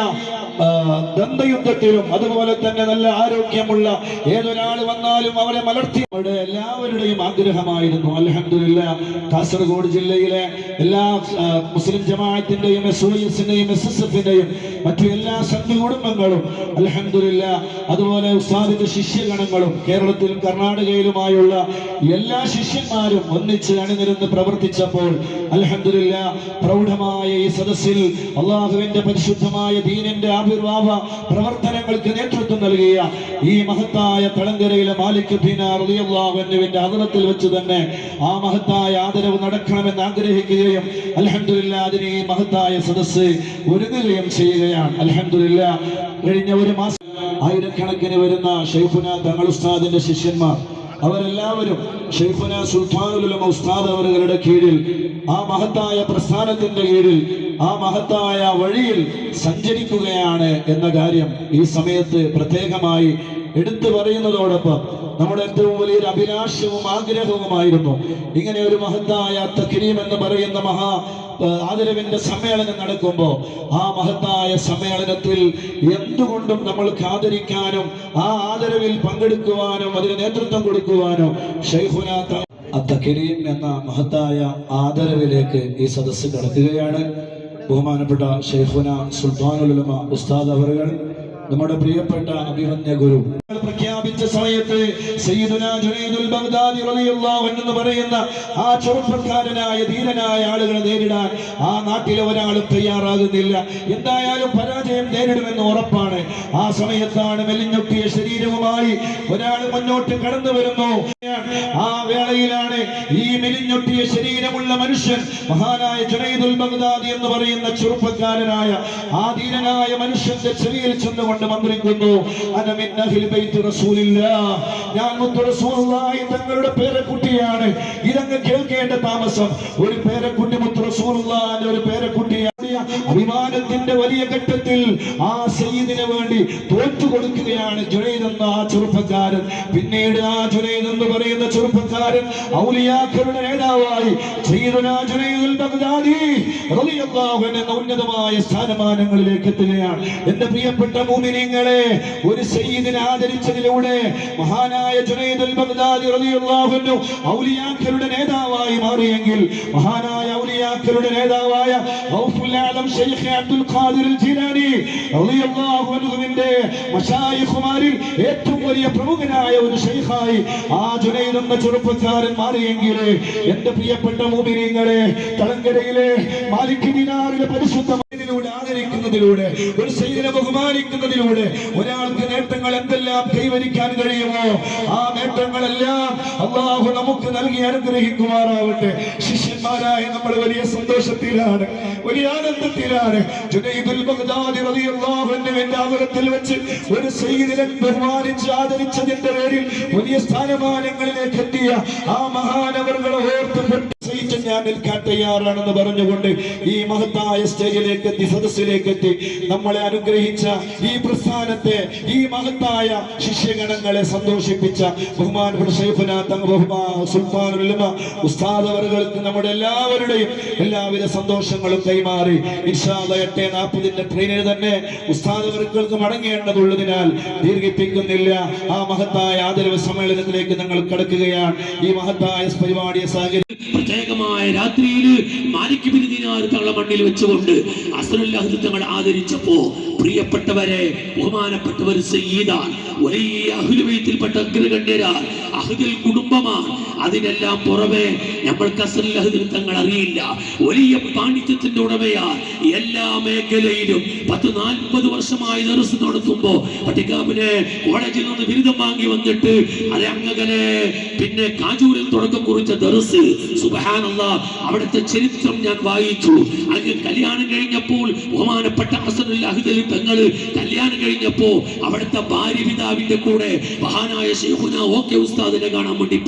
ദന്തയുദ്ധത്തിലും അതുപോലെ തന്നെ നല്ല ആരോഗ്യമുള്ള ഏതൊരാൾ വന്നാലും അവരെ മലർത്തി അവരുടെ എല്ലാവരുടെയും ആഗ്രഹമായിരുന്നു. അൽഹംദുലില്ലാ, കാസർഗോഡ് ജില്ലയിലെ എല്ലാ മുസ്ലിം ജമാഅത്തിന്റെയും SOSന്റെയും SSFന്റെയും മറ്റു എല്ലാ സംഘ കുടുംബങ്ങളും അൽഹംദുലില്ലാ, അതുപോലെ ഉസ്താദിന്റെ ശിഷ്യഗണങ്ങളും കേരളത്തിലും കർണാടകയിലുമായുള്ള എല്ലാ ശിഷ്യന്മാരും ഒന്നിച്ച് അണിനിരന്ന് പ്രവർത്തിച്ചപ്പോൾ അൽഹംദുലില്ലാ, പ്രൗഢമായ ഈ സദസ്സിൽ അള്ളാഹുവിന്റെ പരിശുദ്ധമായ ദീനിന്റെ ആവിർഭാവ പ്രവർത്തനങ്ങൾക്ക് നേതൃത്വം നൽകിയ ഈ മഹത്തായ തളങ്കരയിലെ മാലിക് ദീനാർ റളിയല്ലാഹു അൻഹുവിന്റെ ഹദ്റത്തിൽ വെച്ച് തന്നെ ആ മഹത്തായ ആദരവ് നടക്കണമെന്ന് ആഗ്രഹിക്കുകയും അൽഹംദുലില്ലാ അതിന് ഈ മഹത്തായ സദസ്സ് ഒരുങ്ങുകയും ചെയ്യുകയാണ്. അൽഹംദുലില്ലാ, കഴിഞ്ഞ ഒരു മാസം ആയിരക്കണക്കിന് വരുന്ന ശൈഖുനാ തങ്ങൾ ഉസ്താദിന്റെ ശിഷ്യന്മാർ അവരെല്ലാവരും ശൈഖുനാ സുൽത്താനുൽ ഉലമ ഉസ്താദ് അവരുടെ കീഴിൽ ആ മഹത്തായ പ്രസ്ഥാനത്തിന്റെ കീഴിൽ ആ മഹത്തായ വഴിയിൽ സഞ്ചരിക്കുകയാണ് എന്ന കാര്യം ഈ സമയത്ത് പ്രത്യേകമായി എടുത്തു പറയുന്നതോടൊപ്പം നമ്മുടെ ഏറ്റവും വലിയൊരു അഭിലാഷവും ആഗ്രഹവുമായിരുന്നു ഇങ്ങനെ ഒരു മഹത്തായ തക്രീം എന്ന് പറയുന്ന മഹാ ആദരവിന്റെ സമ്മേളനം നടക്കുമ്പോൾ ആ മഹത്തായ സമ്മേളനത്തിൽ എന്തുകൊണ്ടും നമ്മൾക്ക് ആദരിക്കാനും ആ ആദരവിൽ പങ്കെടുക്കുവാനും അതിന് നേതൃത്വം കൊടുക്കുവാനും ശൈഖുനാ തക്രീം എന്ന മഹത്തായ ആദരവിലേക്ക് ഈ സദസ്സ് കടക്കുകയാണ്. ബഹുമാനപ്പെട്ട ശൈഖുനാ സുൽത്താനുൽ ഉലമ ഉസ്താദ് അവറുകൾ, നമ്മുടെ പ്രിയപ്പെട്ട അഭിമന്യ ഗുരു പ്രഖ്യാപിച്ച സമയത്ത് സയ്യിദുനാ ജുനൈദുൽ ബഗ്ദാദി റളിയല്ലാഹു അൻഹു എന്ന് പറയുന്ന ആ ചെറുപ്പക്കാരനായ ധീരനായ ആളുകളെ നേരിടാൻ ആ നാട്ടിലെ ഒരാളും തയ്യാറാകുന്നില്ല. എന്തായാലും പരാജയം നേരിടുമെന്ന് ഉറപ്പാണ്. ആ സമയത്താണ് മെലിഞ്ഞൊട്ടിയ ശരീരവുമായി ഒരാൾ മുന്നോട്ട് കടന്നു വരുന്നു. ആ വേളയിലാണ് ഈ മെലിഞ്ഞൊട്ടിയ ശരീരമുള്ള മനുഷ്യൻ മഹാനായ ജുനൈദുൽ ബഗ്ദാദി എന്ന് പറയുന്ന ചെറുപ്പക്കാരനായ ആ ധീരനായ മനുഷ്യന്റെ ചെവിയിൽ ചെന്നുകൊണ്ട് മന്ത്രിക്കുന്നു, ഞാൻ മുത്തു റസൂലുള്ളാഹി തങ്ങളുടെ പേരക്കുട്ടിയാണ്. ഇതങ്ങ് കേൾക്കേണ്ട താമസം. ഒരു പേരക്കുട്ടി മുത്തു റസൂലുള്ളാഹിന്റെ ഒരു പേരക്കുട്ടിയാണ്. അഭിമാനത്തിന്റെ വലിയ ഘട്ടത്തിൽ ആ സയ്യിദിന് വേണ്ടി തോറ്റു കൊടുക്കുകയാണ് ജുനൈദ് എന്ന ആ ചെറുപ്പക്കാരൻ. പിന്നീട് ആ ജുനൈദ് എന്ന് പറയുന്ന ചെറുപ്പക്കാരൻ ഔലിയാക്കളുടെ നേതാവായി സയ്യിദുനാ ജുനൈദുൽ ബഗ്ദാദി റളിയല്ലാഹു അൻഹു എന്ന ഉന്നതമായ സ്ഥാനമാനങ്ങളിലേക്ക് എത്തുകയാണ്. എന്റെ പ്രിയപ്പെട്ട മുഅ്മിനീങ്ങളെ, ഒരു സയ്യിദിനെ ആദരിച്ചതിലൂടെ മഹാനായ ജുനൈദുൽ ബഗ്ദാദി റളിയല്ലാഹു അൻഹു ഔലിയാക്കളുടെ നേതാവായി മാറിയെങ്കിൽ മഹാനായ ഔലിയാക്കളുടെ നേതാവായ ഗൗസുൽ ആലം ശൈഖ് അബ്ദുൽ ഖാദിർ ജീലാനി റളിയല്ലാഹു അൻഹുവിന്റെ മശായിഖുമാരിൽ ഏറ്റവും വലിയ പ്രമുഖനായ ഒരു ശൈഖായി ആ ജുനൈദ് എന്ന ചെറുപ്പക്കാരൻ മാറിയെങ്കിൽ എന്റെ പ്രിയപ്പെട്ട മുഅ്മിനീങ്ങളെ, തളങ്കരയിലെ മാലിക് ദീനാറിലെ പരിശുദ്ധ മദീനയിലൂടെ ആദരിക്കുന്നതിലൂടെ ഒരു സയ്യിദിനെ ബഹുമാനിക്കുന്നതിലൂടെ ഒരാൾക്ക് നേട്ടങ്ങൾ എന്തെല്ലാം കൈവരിക്കാൻ കഴിയുമോ ആ നേട്ടങ്ങളെല്ലാം അല്ലാഹു നമുക്ക് നൽകി അനുഗ്രഹിക്കുമാറാവട്ടെ. ശിഷ്യന്മാരായ നമ്മൾ വലിയ സന്തോഷത്തിലാണ്, വലിയ ആനന്ദത്തിലാണ്. ജുനൈദുൽ ബഗ്ദാദി റളിയല്ലാഹു അൻഹുവിന്റെ ആദരത്തിൽ വെച്ച് ഒരു സയ്യിദിനെ ബഹുമാനിച്ച് ആദരിച്ചതിന്റെ പേരിൽ വലിയ സ്ഥാനമാനങ്ങളിലേക്ക് എത്തിയ ആ മഹാനവറുകളെ ഓർത്ത് ഞാൻ നിൽക്കാൻ തയ്യാറാണെന്ന് പറഞ്ഞുകൊണ്ട് ഈ മഹത്തായ സ്റ്റേജിലേക്ക് എത്തി, സദസ്സിലേക്ക് എത്തി നമ്മളെ അനുഗ്രഹിച്ച ഈ പ്രസ്ഥാനത്തെ, ഈ മഹത്തായ ശിഷ്യഗണങ്ങളെ സന്തോഷിപ്പിച്ച ബഹുമാനപ്പെട്ട ശൈഖുനാ സുൽത്താനുൽ ഉലമ ഉസ്താദ് അവറുകൾക്ക് നമ്മുടെ എല്ലാവരുടെയും എല്ലാവിധ സന്തോഷങ്ങളും കൈമാറി ഇൻഷാ അല്ലാഹ് 8:40 ട്രെയിനിൽ തന്നെ ഉസ്താദ് അവറുകൾക്ക് മടങ്ങേണ്ടതുള്ളതിനാൽ ദീർഘിപ്പിക്കുന്നില്ല. ആ മഹത്തായ ആദരവ് സമ്മേളനത്തിലേക്ക് ഞങ്ങൾ കടക്കുകയാണ്. ഈ മഹത്തായ പരിപാടിയെ പ്രത്യേകമായ രാത്രിയിൽ മാലിക് ബിൻ ദീനാർ തങ്ങളെ മണ്ണിൽ വെച്ചുകൊണ്ട് അസ്റുൽ അഹദ് തങ്ങൾ ആദരിച്ചപ്പോ പ്രിയപ്പെട്ടവരെ, ബഹുമാനപ്പെട്ടവർ സയ്യിദാൻ, വലിയ അഹ്ലു ബൈത്തിൽപ്പെട്ട അഗ്രഗണ്യരാൻ, അഹ്ലുൽ കുടുംബമാണ്. അതിനെല്ലാം പുറമെ നമ്മൾക്ക് അസ്റുൽ അഹ്ദ് തങ്ങൾ അറിയില്ല, വലിയ പാണ്ഡിത്യത്തിന്റെ ഉടമയാണ്. എല്ലാ മേഖലയിലും 10-40 വർഷമായി ദർസ് നടത്തുമ്പോ പട്ടിക്കാപ്പിനെ കോളേജിൽ നിന്ന് ബിരുദം വാങ്ങി വന്നിട്ട് അത് അങ്ങനെ പിന്നെ കാജൂരിൽ തുടക്കം കുറിച്ച ദർസ്, സുബ്ഹാനല്ലാഹ്, അവിടുത്തെ ചരിത്രം ഞാൻ വായിച്ചു. അങ്ങ് കല്യാണം കഴിഞ്ഞപ്പോൾ ബഹുമാനപ്പെട്ട അസ്റുൽ അഹ്ദ് തങ്ങൾ കല്യാണം കഴിഞ്ഞപ്പോ അവിടുത്തെ ഭാര്യ പിതാവിന്റെ കൂടെ മഹാനായ ശൈഖുന ഓക്കെ ഉസ്താദിനെ കാണാൻ വേണ്ടി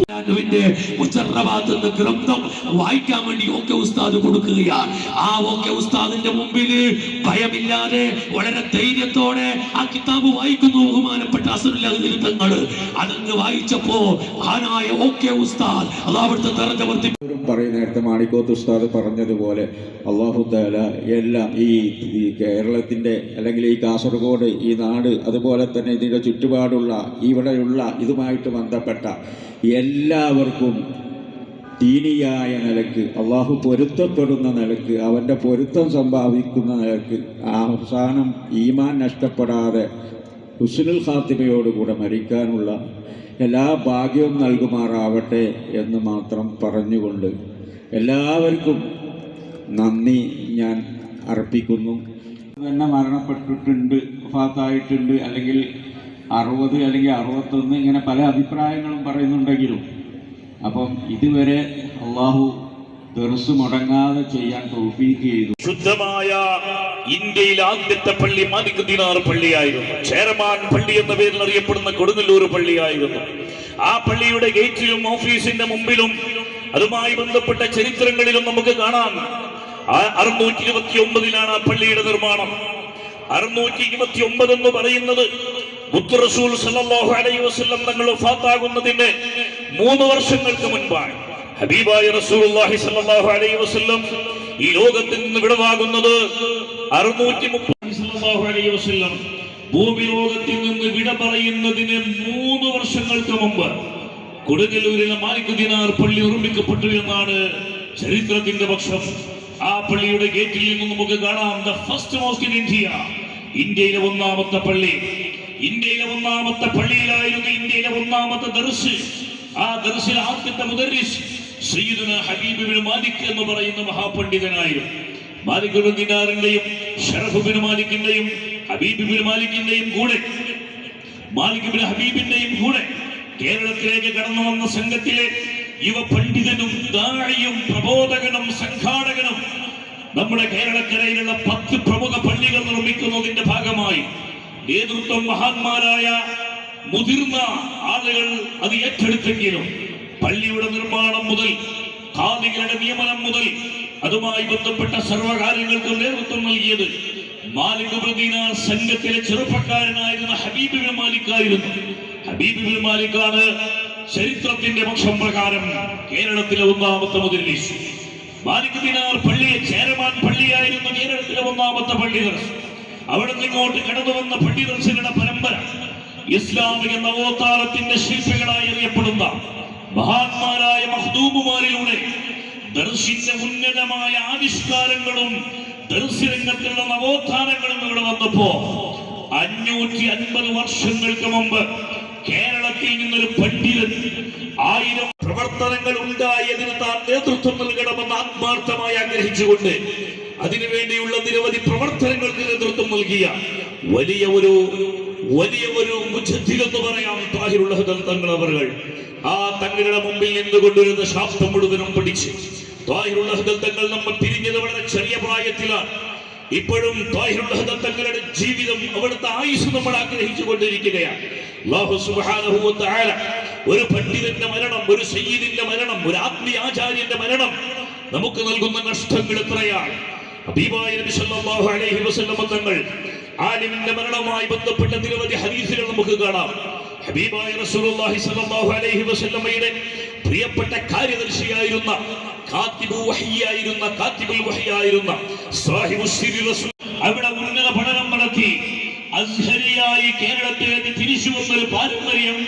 മുജറബാത്ത് എന്ന ഗ്രന്ഥം വായിക്കാൻ വേണ്ടി ഓക്കെ ഉസ്താദ് കൊടുക്കുകയാണ്. ആ ഓക്കെ ഉസ്താദിന്റെ മുമ്പിൽ ഭയമില്ലാതെ വളരെ ധൈര്യത്തോടെ ആ കിതാബ് വായിക്കുന്നു ബഹുമാനപ്പെട്ട അസ്റുൽ അഹ്ദ് തങ്ങൾ. അതങ്ങ് വായിച്ചപ്പോ മഹാനായ ഓക്കെ ഉസ്താദ് അല്ലാഹുവിന്റെ ദർജ വർദ്ധിപ്പിച്ചു. പറയും നേരത്തെ മാണിക്കോത്ത് ഉസ്താദ് പറഞ്ഞതുപോലെ അല്ലാഹു തആല എല്ലാം ഈ കേരളത്തിൻ്റെ അല്ലെങ്കിൽ ഈ കാസർഗോഡ് ഈ നാട് അതുപോലെ തന്നെ ഇതിൻ്റെ ചുറ്റുപാടുള്ള ഇവിടെയുള്ള ഇതുമായിട്ട് ബന്ധപ്പെട്ട എല്ലാവർക്കും ദീനിയായ നിലക്ക് അള്ളാഹു പൊരുത്തപ്പെടുന്ന നിലക്ക് അവൻ്റെ പൊരുത്തം സമ്പാദിക്കുന്ന നിലക്ക് അവസാനം ഈമാൻ നഷ്ടപ്പെടാതെ ഹുസ്നുൽ ഖാത്തിമയോടുകൂടെ മരിക്കാനുള്ള എല്ലാ ഭാഗ്യവും നൽകുമാറാവട്ടെ എന്ന് മാത്രം പറഞ്ഞുകൊണ്ട് എല്ലാവർക്കും നന്ദി ഞാൻ അർപ്പിക്കുന്നു. തന്നെ മരണപ്പെട്ടിട്ടുണ്ട്, വഫാത്തായിട്ടുണ്ട്, അല്ലെങ്കിൽ 60 അല്ലെങ്കിൽ 61 ഇങ്ങനെ പല അഭിപ്രായങ്ങളും പറയുന്നുണ്ടെങ്കിലും അപ്പം ഇതുവരെ അള്ളാഹു ദർസ് മുടങ്ങാതെ ചെയ്യാൻ തൗഫീഖ് ചെയ്തു. ശുദ്ധമായ ഇന്ത്യയിലെ ആദ്യത്തെ പള്ളി മാലിക് ദിനാർ പള്ളിയായിരുന്നു. ചേരമാൻ പള്ളി എന്ന പേരിൽ അറിയപ്പെടുന്ന കൊടുങ്ങല്ലൂർ പള്ളിയായിരുന്നു. ആ പള്ളിയുടെ ഗേറ്റിലും ഓഫീസിന്റെ മുമ്പിലും അതുമായി ബന്ധപ്പെട്ട ചരിത്രങ്ങളിലും നമുക്ക് കാണാം 629 ആ പള്ളിയുടെ നിർമ്മാണം. 629 എന്ന് പറയുന്നത് മുത്ത് റസൂൽ സല്ലല്ലാഹു അലൈഹി വസല്ലം തങ്ങൾ വഫാത്താകുന്നതിന് 3 വർഷങ്ങൾക്ക് മുൻപാണ്. ഹബീബായ റസൂലുള്ളാഹി സ്വല്ലല്ലാഹു അലൈഹി വസല്ലം ഈ ലോകത്തിൽ നിന്ന് വിടവാകുന്നത് 630 സല്ലല്ലാഹു അലൈഹി വസല്ലം ഭൂമി ലോകത്തിൽ നിന്ന് വിട പറയുന്നതിന് 3 വർഷങ്ങൾക്ക് മുമ്പ് കൊടുങ്ങല്ലൂരിലെ മാലിക് ദിനാർ പള്ളി നിർമ്മിക്കപ്പെട്ടു എന്നാണ് ചരിത്രത്തിന്റെ പക്ഷം. ആ പള്ളിയുടെ ഗേറ്റിൽ നിന്ന് നമുക്ക് കാണാം the first mosque in India, ഇന്ത്യയിലെ 1ാമത്തെ പള്ളി. ഇന്ത്യയിലെ 1ാമത്തെ പള്ളിയിലായിരുന്നു ഇന്ത്യയിലെ 1ാമത്തെ ദർസ്. ആ ദർസിൽ ആദ്യത്തെ മുദർരിസ് സയ്യിദുന ഹബീബ് ഇബ്നു മാലിക് എന്ന് പറയുന്ന മഹാപണ്ഡിതനായിരുന്നു. മാലിക് ഇബ്നു ദിനാറിന്റെയും ശറഫ് ഇബ്നു മാലിക്കിന്റെയും ഹബീബ് ഇബ്നു മാലിക്കിന്റെയും കൂടെ മാലിക് ഇബ്നു ഹബീബിന്റെയും കൂടെ കേരളത്തിലേക്ക് കടന്നു വന്ന സംഘത്തിലെ യുവ പണ്ഡിതനും ദാഇയും പ്രബോധകനും സംഘാടകനും നമ്മുടെ കേരളക്കരയിലുള്ള 10 പ്രമുഖ പള്ളികൾ നിർമ്മിക്കുന്നതിന്റെ ഭാഗമായി നേതൃത്വം മഹാന്മാരായ മുതിർന്ന ആളുകൾ അത് ഏറ്റെടുത്തെങ്കിലും പള്ളിയുടെ നിർമ്മാണം മുതൽ ഖാദികളുടെ നിയമനം മുതൽ അതുമായി ബന്ധപ്പെട്ട സർവകാര്യങ്ങൾക്കും നേതൃത്വം നൽകിയത് മാലിക് ഇബ്നു ദിനാർ സംഘത്തിലെ ചെറുപ്പക്കാരനായിരുന്ന ഹബീബ് ഇബ്നു മാലിക് ആയിരുന്നു. ഹബീബ് ഇബ്നു മാലിക്കാണ് ചരിത്രത്തിന്റെ പക്ഷം പ്രകാരം കേരളത്തിലെ 1ാമത്തെ മുദർരിസ്. മാലിക് ദിനാർ പള്ളിയെ ചേരമാൻ പള്ളിയായിരുന്നു കേരളത്തിലെ 1ാമത്തെ പള്ളി ദർസ്. അവിടെ നിങ്ങോട്ട് കടന്നു വന്ന പള്ളി ദർസുകളുടെ പരമ്പര ഇസ്ലാമിക നവോത്ഥാനത്തിന്റെ ശില്പികളായി അറിയപ്പെടുന്ന മഹാന്മാരായ മഖ്ദൂമുമാരിലൂടെ ദർസിന്റെ ഉന്നതമായ ആവിഷ്കാരങ്ങളും ദർസ് രംഗത്തുള്ള നവോത്ഥാനങ്ങളും ഇവിടെ വന്നപ്പോ 550 വർഷങ്ങൾക്ക് മുമ്പ് കേരളത്തിൽ നിന്നൊരു പണ്ഡിതൻ 1000 പ്രവർത്തനങ്ങൾ ഉണ്ടായതിന് താൻ നേതൃത്വം നൽകണമെന്ന് ആത്മാർത്ഥമായി ആഗ്രഹിച്ചുകൊണ്ട് അതിനുവേണ്ടിയുള്ള നിരവധി പ്രവർത്തനങ്ങൾക്ക് നേതൃത്വം നൽകിയ വലിയ ഒരു മുജദ്ദിദ് എന്ന് പറയാം താഹിറുൽ ഹദൽ തങ്ങൾ അവர்கள். ആ തങ്ങളുടെ മുമ്പിൽ നിന്നുകൊണ്ടൊരു ദശാബ്ദം മുഴുവനും പഠിച്ച് താഹിറുൽ ഹദൽ തങ്ങൾ നമ്മൾ പിരിഞ്ഞത് വളരെ ചെറിയ പ്രായത്തിലാണ്. ഇപ്പോഴും താഹിറുൽ ഹദൽ തങ്ങളുടെ ജീവിതം അവിടുത്തെ ആയുസ് നമ്മൾ ആഗ്രഹിച്ചു കൊണ്ടിരിക്കുകയാണ്. അല്ലാഹു സുബ്ഹാനഹു വ തആല ഒരു പണ്ഡിതന്റെ മരണം, ഒരു സയ്യിദിന്റെ മരണം, ഒരു ആത്മീയ ആചാര്യന്റെ മരണം നമുക്ക് നൽകുന്ന നഷ്ടങ്ങൾ എത്രയാണ്. ഹബീബായ നബി സല്ലല്ലാഹു അലൈഹി വസല്ലം തങ്ങൾ ആലിമിന്റെ മരണവുമായി ബന്ധപ്പെട്ട നിരവധി ഹദീസുകൾ നമുക്ക് കാണാം. ഹബീബായ റസൂലുള്ളാഹി സ്വല്ലല്ലാഹു അലൈഹി വസല്ലമയുടെ പ്രിയപ്പെട്ട കാര്യദർശിയായിരുന്ന കാത്തിബുൽ വഹ്യായിരുന്ന സാഹിബു സിരി റസൂൽ അവിടെ ഉന്നത പഠനം നടത്തി അസ്ഹരിയായി കേരളത്തിലേക്ക് തിരിച്ചു വന്നൊരു പാരമ്പര്യം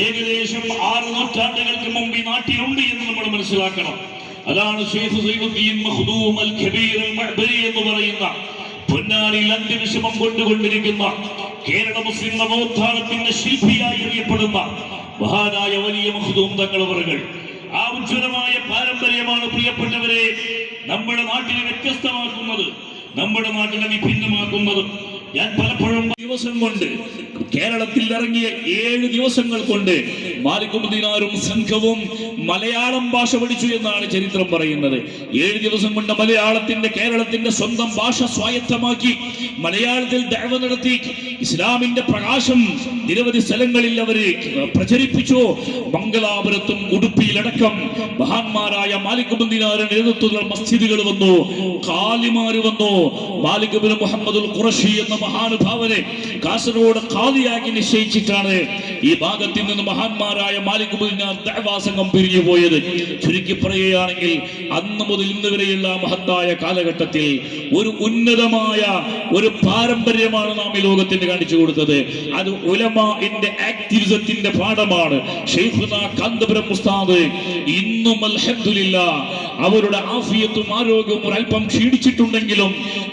ഏകദേശം 6 നൂറ്റാണ്ടുകൾക്ക് മുമ്പ് ഈ നാട്ടിലുണ്ട് എന്ന് നമ്മൾ മനസ്സിലാക്കണം. അതാണ് ശൈഖ് സൈനുദ്ദീൻ മഖ്ദൂം അൽ കബീർ അൽ മഅ്ബരി എന്ന് പറയുന്ന പൊന്നാനിയിൽ അന്ത്യവിഷമം കൊണ്ടുകൊണ്ടിരിക്കുന്ന കേരള മുസ്ലിം നവോത്ഥാനത്തിന്റെ ശില്പിയായി അറിയപ്പെടുന്ന മഹാനായ വലിയ മഖ്ദൂം തങ്ങൾ അവറുകൾ. ആ ഉജ്ജ്വലമായ പാരമ്പര്യമാണ് പ്രിയപ്പെട്ടവരെ നമ്മുടെ നാട്ടിനെ വ്യത്യസ്തമാക്കുന്നത്, നമ്മുടെ നാട്ടിനെ വിഭിന്നമാക്കുന്നത്. ഞാൻ പലപ്പോഴും ദിവസം കൊണ്ട് കേരളത്തിൽ ഇറങ്ങിയ 7 ദിവസങ്ങൾ കൊണ്ട് മാലിക് ദീനാറും സംഘവും മലയാളം ഭാഷ പഠിച്ചു എന്നാണ് ചരിത്രം പറയുന്നത്. 7 ദിവസം കൊണ്ട് കേരളത്തിന്റെ സ്വന്തം ഭാഷ സ്വായത്തമാക്കി മലയാളത്തിൽ ദഅവ നടത്തി ഇസ്ലാമിന്റെ പ്രകാശം നിരവധി സ്ഥലങ്ങളിൽ അവര് പ്രചരിപ്പിച്ചു. മംഗലാപുരത്തും ഉടുപ്പിയിലടക്കം മഹാന്മാരായ മാലിക് ദീനാറിന്റെ നേതൃത്വത്തിലുള്ള മസ്ജിദുകൾ വന്നു, ഖാലിമാര് വന്നു. മാലിക് ഇബ്നു മുഹമ്മദുൽ ഖുറശി എന്ന മഹാനുഭാവനെ കാസർഗോഡ് ഖാദിയാക്കി നിശ്ചയിച്ചിട്ടാണ് ഈ ഭാഗത്തിൽ നിന്ന് മഹാന്മാരായ മാലിക് ദീനാർ ദഅവാ സംഘം പിരിഞ്ഞു പോയത്. ചുരുക്കി പറയുകയാണെങ്കിൽ അന്ന് മുതൽ ഇന്ന് വരെയുള്ള മഹത്തായ കാലഘട്ടത്തിൽ ഒരു ഉന്നതമായ ഒരു പാരമ്പര്യമാണ് നാം ഈ ലോകത്തിന് കാണിച്ചു കൊടുത്തത്. അത് ഉലമാഇന്റെ ആക്ടിവിസത്തിന്റെ പാഠമാണ്. ശൈഖുനാ കാന്തപുരം ഉസ്താദ് ഇന്നും അൽഹംദുലില്ലാ അവരുടെ ആഫിയത്തും ആരോഗ്യവും ഒരല്പം ക്ഷീണിച്ചിട്ടുണ്ടെങ്കിലും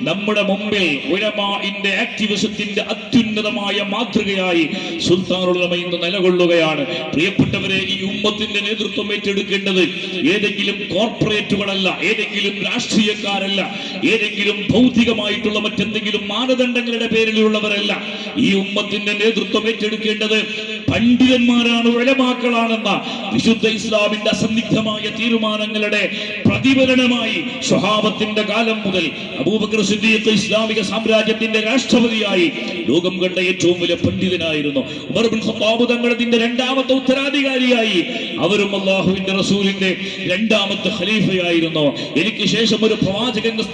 നമ്മുടെ മുമ്പിൽ ഉലമാഇന്റെ ആക്ടിവിസത്തിന്റെ അത്യുന്നതമായ മാതൃകയായി സുൽത്താനുൽ ഉലമ ഇന്ന് നിലകൊള്ളുകയാണ്. പ്രിയപ്പെട്ടവരെ, ഈ ഉമ്മത്തിന്റെ നേതൃത്വം ഏറ്റെടുക്കേണ്ടത് ഏതെങ്കിലും കോർപ്പറേറ്റുകളല്ല, ഏതെങ്കിലും രാഷ്ട്രീയക്കാരല്ല, ഏതെങ്കിലും ഭൗതികമായിട്ടുള്ള മറ്റെന്തെങ്കിലും മാനദണ്ഡങ്ങളുടെ പേരിലുള്ളവരല്ല. ഈ ഉമ്മത്തിന്റെ നേതൃത്വം ഏറ്റെടുക്കേണ്ടത് പണ്ഡിതന്മാരാണ്, ഉലമാക്കളാണെന്ന വിശുദ്ധ ഇസ്ലാമിന്റെ അസന്നിഗ്ധമായ തീരുമാനങ്ങളുടെ പ്രതിഫലനമായി സ്വഹാബത്തിന്റെ കാലം മുതൽ അബൂബക്കർ സിദ്ദീഖ് ഇസ്ലാമിക സാമ്രാജ്യത്തിന്റെ രാഷ്ട്രപതിയായി ലോകം കണ്ട ഏറ്റവും വലിയ പണ്ഡിതനായിരുന്നു. ഉമർ ബിൻ ഖത്താബ് തങ്ങളുടെ രണ്ടാമത്തെ ഉത്തരാധികാരിയായി അവരും അല്ലാഹുവിന്റെ റസൂലിന്റെ രണ്ടാമത്തെ ഖലീഫയായിരുന്നു. എനിക്ക് ശേഷം ഒരു പ്രവാചകന്റെ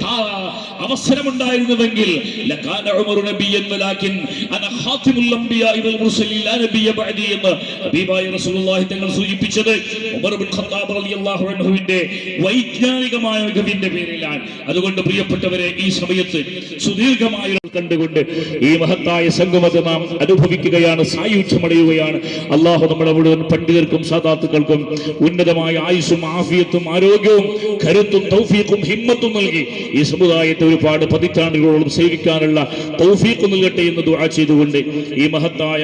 അവസരമുണ്ടായിരുന്നുവെങ്കിൽ ലകാന ഉമറു നബിയ്യൻ വലാകിൻ അന ഖാതിമുൽ അംബിയാഇ വൽ മുർസലീൻ ലാ നബിയ്യ ബഅദി എന്ന് ഹബീബായ റസൂലുള്ളാഹി തങ്ങൾ സൂചിപ്പിച്ചത് ഉമർ ബിൻ ഖത്താബ് റളിയല്ലാഹു അൻഹുവിന്റെ വൈജ്ഞാനികമായ മികവിന്റെ പേരിലാണ്. അതുകൊണ്ട് പ്രിയപ്പെട്ടവരെ, ഈ സമയത്ത് സുദീർഘമായ കണ്ടുകൊണ്ട് ഈ മഹത്തായ സംഗമത്തെ നാം അനുഭവിക്കുകയാണ്, സായുജ്യമടയുകയാണ്. അല്ലാഹു നമ്മുടെ മുഴുവൻ പണ്ഡിതർക്കും സാദാത്തുക്കൾക്കും ഉന്നതമായ ആയുസ്സും ആഫിയത്തും ആരോഗ്യവും കരുത്തും തൗഫീഖും ഹിമ്മത്തും നൽകി ഈ സമുദായത്തെ ഒരുപാട് പതിറ്റാണ്ടുകളോളം സേവിക്കാനുള്ള തൗഫീഖ് നൽകട്ടെ എന്ന് ദുആ ചെയ്തുകൊണ്ട് ഈ മഹത്തായ